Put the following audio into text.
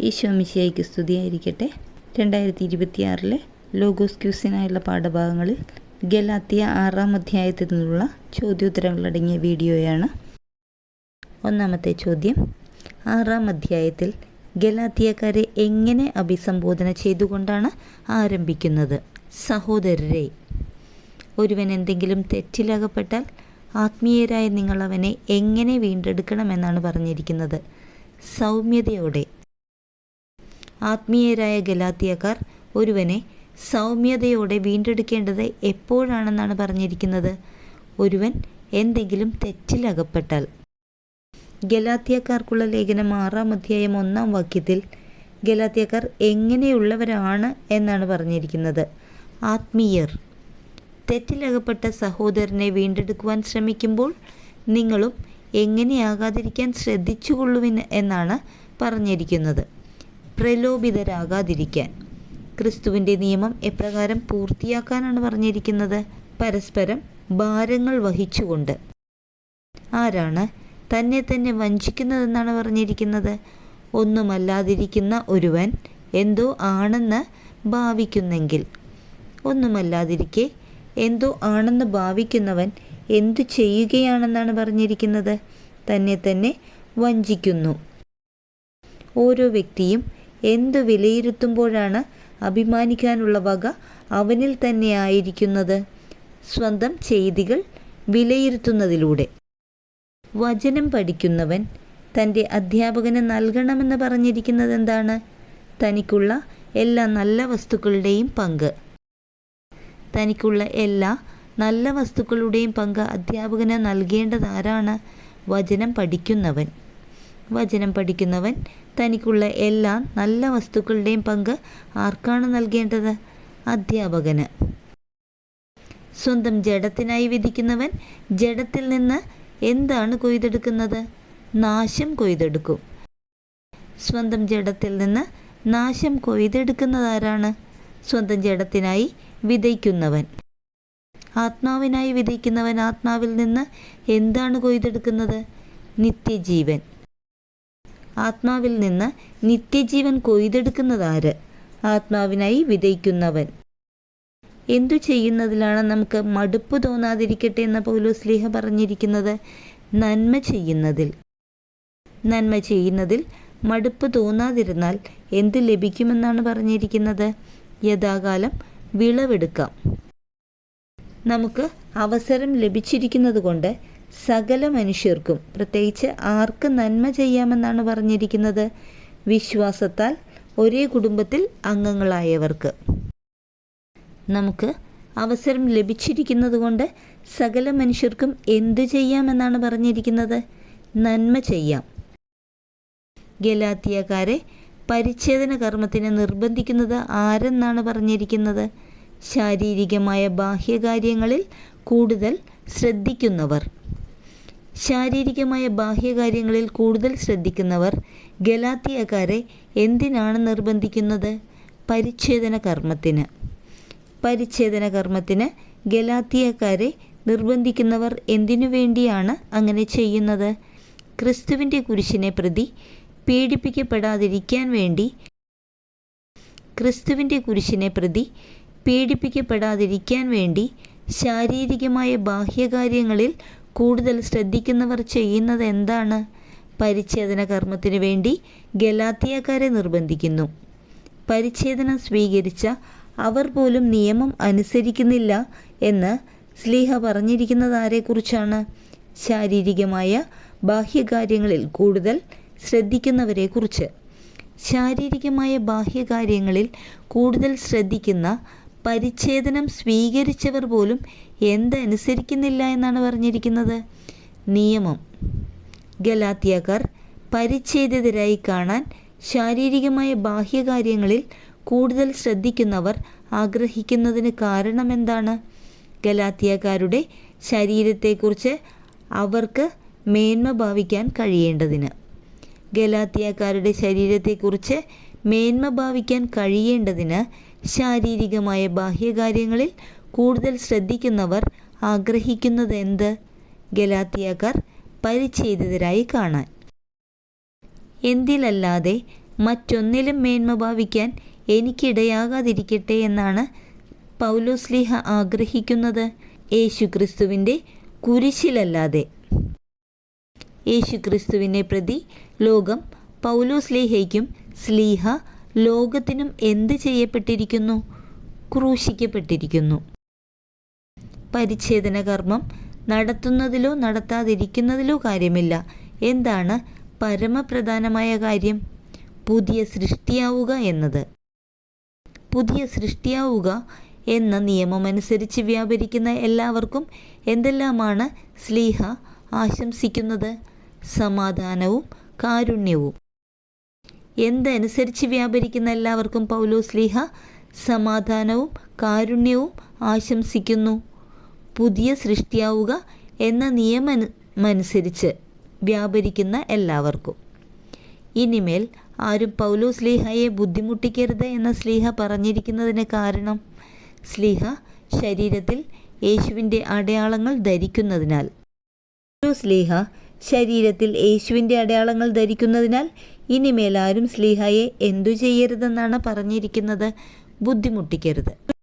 ഈശോ മിശിഹായ്ക്ക് സ്തുതിയായിരിക്കട്ടെ. 2026 ലോഗോസ് ക്യൂസിനായുള്ള പാഠഭാഗങ്ങളിൽ ഗലാത്യ 6-ാം അധ്യായത്തിൽ നിന്നുള്ള ചോദ്യോത്തരങ്ങളടങ്ങിയ വീഡിയോയാണ്. ഒന്നാമത്തെ ചോദ്യം, 6-ാം അധ്യായത്തിൽ ഗലാത്യക്കാരെ എങ്ങനെ അഭിസംബോധന ചെയ്തുകൊണ്ടാണ് ആരംഭിക്കുന്നത്? സഹോദരരെ, ഒരുവൻ എന്തെങ്കിലും തെറ്റിലകപ്പെട്ടാൽ ആത്മീയരായ നിങ്ങൾ അവനെ എങ്ങനെ വീണ്ടെടുക്കണമെന്നാണ് പറഞ്ഞിരിക്കുന്നത്? സൗമ്യതയോടെ. ആത്മീയരായ ഗലാത്യക്കാർ ഒരുവനെ സൗമ്യതയോടെ വീണ്ടെടുക്കേണ്ടത് എപ്പോഴാണെന്നാണ് പറഞ്ഞിരിക്കുന്നത്? ഒരുവൻ എന്തെങ്കിലും തെറ്റിലകപ്പെട്ടാൽ. ഗലാത്യക്കാർക്കുള്ള ലേഖനം 6-ാം അധ്യായം 1-ാം വാക്യത്തിൽ ഗലാത്യക്കാർ എങ്ങനെയുള്ളവരാണ് എന്നാണ് പറഞ്ഞിരിക്കുന്നത്? ആത്മീയർ. തെറ്റിലകപ്പെട്ട സഹോദരനെ വീണ്ടെടുക്കുവാൻ ശ്രമിക്കുമ്പോൾ നിങ്ങളും എങ്ങനെയാകാതിരിക്കാൻ ശ്രദ്ധിച്ചുകൊള്ളുവിൻ എന്നാണ് പറഞ്ഞിരിക്കുന്നത്. പ്രലോഭിതരാകാതിരിക്കാൻ. ക്രിസ്തുവിൻ്റെ നിയമം എപ്രകാരം പൂർത്തിയാക്കാനാണ് പറഞ്ഞിരിക്കുന്നത്? പരസ്പരം ഭാരങ്ങൾ വഹിച്ചുകൊണ്ട്. ആരാണ് തന്നെ തന്നെ വഞ്ചിക്കുന്നതെന്നാണ് പറഞ്ഞിരിക്കുന്നത്? ഒന്നുമല്ലാതിരിക്കുന്ന ഒരുവൻ എന്തോ ആണെന്ന് ഭാവിക്കുന്നെങ്കിൽ. ഒന്നുമല്ലാതിരിക്കെ എന്തോ ആണെന്ന് ഭാവിക്കുന്നവൻ എന്തു ചെയ്യുകയാണെന്നാണ് പറഞ്ഞിരിക്കുന്നത്? തന്നെ തന്നെ വഞ്ചിക്കുന്നു. ഓരോ വ്യക്തിയും എന്തു വിലയിരുത്തുമ്പോഴാണ് അഭിമാനിക്കാനുള്ള വക അവനിൽ തന്നെ ആയിരിക്കുന്നത്? സ്വന്തം ചെയ്തികൾ വിലയിരുത്തുന്നതിലൂടെ. വചനം പഠിക്കുന്നവൻ തൻ്റെ അധ്യാപകന് നൽകണമെന്ന് പറഞ്ഞിരിക്കുന്നത് എന്താണ്? തനിക്കുള്ള എല്ലാ നല്ല വസ്തുക്കളുടെയും പങ്ക്. തനിക്കുള്ള എല്ലാ നല്ല വസ്തുക്കളുടെയും പങ്ക് അധ്യാപകന് നൽകേണ്ടത് ആരാണ്? വചനം പഠിക്കുന്നവൻ. വചനം പഠിക്കുന്നവൻ തനിക്കുള്ള എല്ലാ നല്ല വസ്തുക്കളുടെയും പങ്ക് ആർക്കാണ് നൽകേണ്ടത്? അധ്യാപകന്. സ്വന്തം ജഡത്തിനായി വിധിക്കുന്നവൻ ജഡത്തിൽ നിന്ന് എന്താണ് കൊയ്തെടുക്കുന്നത്? നാശം കൊയ്തെടുക്കും. സ്വന്തം ജഡത്തിൽ നിന്ന് നാശം കൊയ്തെടുക്കുന്നതാരാണ്? സ്വന്തം ജഡത്തിനായി വിതയ്ക്കുന്നവൻ. ആത്മാവിനായി വിതയ്ക്കുന്നവൻ ആത്മാവിൽ നിന്ന് എന്താണ് കൊയ്തെടുക്കുന്നത്? നിത്യജീവൻ. ആത്മാവിൽ നിന്ന് നിത്യജീവൻ കൊയ്തെടുക്കുന്നതാര്? ആത്മാവിനായി വിതയ്ക്കുന്നവൻ. എന്തു ചെയ്യുന്നതിലാണ് നമുക്ക് മടുപ്പ് തോന്നാതിരിക്കട്ടെ എന്ന് പൗലോസ്ലീഹ പറഞ്ഞിരിക്കുന്നത്? നന്മ ചെയ്യുന്നതിൽ. നന്മ ചെയ്യുന്നതിൽ മടുപ്പ് തോന്നാതിരുന്നാൽ എന്ത് ലഭിക്കുമെന്നാണ് പറഞ്ഞിരിക്കുന്നത്? യഥാകാലം വിളവെടുക്കാം. നമുക്ക് അവസരം ലഭിച്ചിരിക്കുന്നത് കൊണ്ട് സകല മനുഷ്യർക്കും, പ്രത്യേകിച്ച് ആർക്ക് നന്മ ചെയ്യാമെന്നാണ് പറഞ്ഞിരിക്കുന്നത്? വിശ്വാസത്താൽ ഒരേ കുടുംബത്തിൽ അംഗങ്ങളായവർക്ക്. നമുക്ക് അവസരം ലഭിച്ചിരിക്കുന്നത് കൊണ്ട് സകല മനുഷ്യർക്കും എന്തു ചെയ്യാമെന്നാണ് പറഞ്ഞിരിക്കുന്നത്? നന്മ ചെയ്യാം. ഗലാത്യക്കാരെ പരിച്ഛേദന കർമ്മത്തിന് നിർബന്ധിക്കുന്നത് ആരെന്നാണ് പറഞ്ഞിരിക്കുന്നത്? ശാരീരികമായ ബാഹ്യകാര്യങ്ങളിൽ കൂടുതൽ ശ്രദ്ധിക്കുന്നവർ. ശാരീരികമായ ബാഹ്യകാര്യങ്ങളിൽ കൂടുതൽ ശ്രദ്ധിക്കുന്നവർ ഗലാത്യക്കാരെ എന്തിനാണ് നിർബന്ധിക്കുന്നത്? പരിച്ഛേദന കർമ്മത്തിന്. പരിച്ഛേദന കർമ്മത്തിന് ഗലാത്യക്കാരെ നിർബന്ധിക്കുന്നവർ എന്തിനു വേണ്ടിയാണ് അങ്ങനെ ചെയ്യുന്നത്? ക്രിസ്തുവിൻ്റെ കുരിശിനെ പ്രതി പീഡിപ്പിക്കപ്പെടാതിരിക്കാൻ വേണ്ടി. ക്രിസ്തുവിൻ്റെ കുരിശിനെ പ്രതി പീഡിപ്പിക്കപ്പെടാതിരിക്കാൻ വേണ്ടി ശാരീരികമായ ബാഹ്യകാര്യങ്ങളിൽ കൂടുതൽ ശ്രദ്ധിക്കുന്നവർ ചെയ്യുന്നത് എന്താണ്? പരിച്ഛേദന കർമ്മത്തിനു വേണ്ടി ഗലാത്യക്കാരെ നിർബന്ധിക്കുന്നു. പരിച്ഛേദന സ്വീകരിച്ച അവർ പോലും നിയമം അനുസരിക്കുന്നില്ല എന്ന് സ്ലീഹ പറഞ്ഞിരിക്കുന്നത് ആരെക്കുറിച്ചാണ്? ശാരീരികമായ ബാഹ്യകാര്യങ്ങളിൽ കൂടുതൽ ശ്രദ്ധിക്കുന്നവരെക്കുറിച്ച്. ശാരീരികമായ ബാഹ്യകാര്യങ്ങളിൽ കൂടുതൽ ശ്രദ്ധിക്കുന്ന പരിച്ഛേദനം സ്വീകരിച്ചവർ പോലും എന്തനുസരിക്കുന്നില്ല എന്നാണ് പറഞ്ഞിരിക്കുന്നത്? നിയമം. ഗലാത്യക്കാർ പരിച്ഛേദിതരായി കാണാൻ ശാരീരികമായ ബാഹ്യകാര്യങ്ങളിൽ കൂടുതൽ ശ്രദ്ധിക്കുന്നവർ ആഗ്രഹിക്കുന്നതിന് കാരണം എന്താണ്? ഗലാത്യക്കാരുടെ ശരീരത്തെക്കുറിച്ച് അവർക്ക് മേന്മ ഭാവിക്കാൻ കഴിയേണ്ടതിന്. ഗലാത്യക്കാരുടെ ശരീരത്തെക്കുറിച്ച് മേന്മ ഭാവിക്കാൻ കഴിയേണ്ടതിന് ശാരീരികമായ ബാഹ്യകാര്യങ്ങളിൽ കൂടുതൽ ശ്രദ്ധിക്കുന്നവർ ആഗ്രഹിക്കുന്നത് എന്ത്? ഗലാത്യക്കാർ പരിച്ഛേദിതരായി കാണാൻ. എന്തിലല്ലാതെ മറ്റൊന്നിലും മേന്മ ഭാവിക്കാൻ എനിക്കിടയാകാതിരിക്കട്ടെ എന്നാണ് പൗലോസ്ലീഹ ആഗ്രഹിക്കുന്നത്. യേശുക്രിസ്തുവിൻ്റെ കുരിശിലല്ലാതെ. യേശുക്രിസ്തുവിനെ പ്രതി ലോകം പൗലോസ്ലീഹയ്ക്കും സ്ലീഹ ലോകത്തിനും എന്ത് ചെയ്യപ്പെട്ടിരിക്കുന്നു? ക്രൂശിക്കപ്പെട്ടിരിക്കുന്നു. പരിച്ഛേദന കർമ്മം നടത്തുന്നതിലോ നടത്താതിരിക്കുന്നതിലോ കാര്യമില്ല. എന്താണ് പരമപ്രധാനമായ കാര്യം? പുതിയ സൃഷ്ടിയാവുക എന്നത്. പുതിയ സൃഷ്ടിയാവുക എന്ന നിയമമനുസരിച്ച് വ്യാപരിക്കുന്ന എല്ലാവർക്കും എന്തെല്ലാമാണ് സ്ലീഹ ആശംസിക്കുന്നത്? സമാധാനവും കാരുണ്യവും. എന്തനുസരിച്ച് വ്യാപരിക്കുന്ന എല്ലാവർക്കും പൗലോസ്ലീഹ സമാധാനവും കാരുണ്യവും ആശംസിക്കുന്നു? പുതിയ സൃഷ്ടിയാവുക എന്ന നിയമമനുസരിച്ച് വ്യാപരിക്കുന്ന എല്ലാവർക്കും. ഇനിമേൽ ആരും പൗലോസ്ലീഹയെ ബുദ്ധിമുട്ടിക്കരുത് എന്ന സ്ലീഹ പറഞ്ഞിരിക്കുന്നതിന് കാരണം സ്ലീഹ ശരീരത്തിൽ യേശുവിൻ്റെ അടയാളങ്ങൾ ധരിക്കുന്നതിനാൽ. പൗലോസ്ലീഹ ശരീരത്തിൽ യേശുവിൻ്റെ അടയാളങ്ങൾ ധരിക്കുന്നതിനാൽ ഇനിമേൽ ആരും സ്ലീഹയെ എന്തു ചെയ്യരുതെന്നാണ് പറഞ്ഞിരിക്കുന്നത്? ബുദ്ധിമുട്ടിക്കരുത്.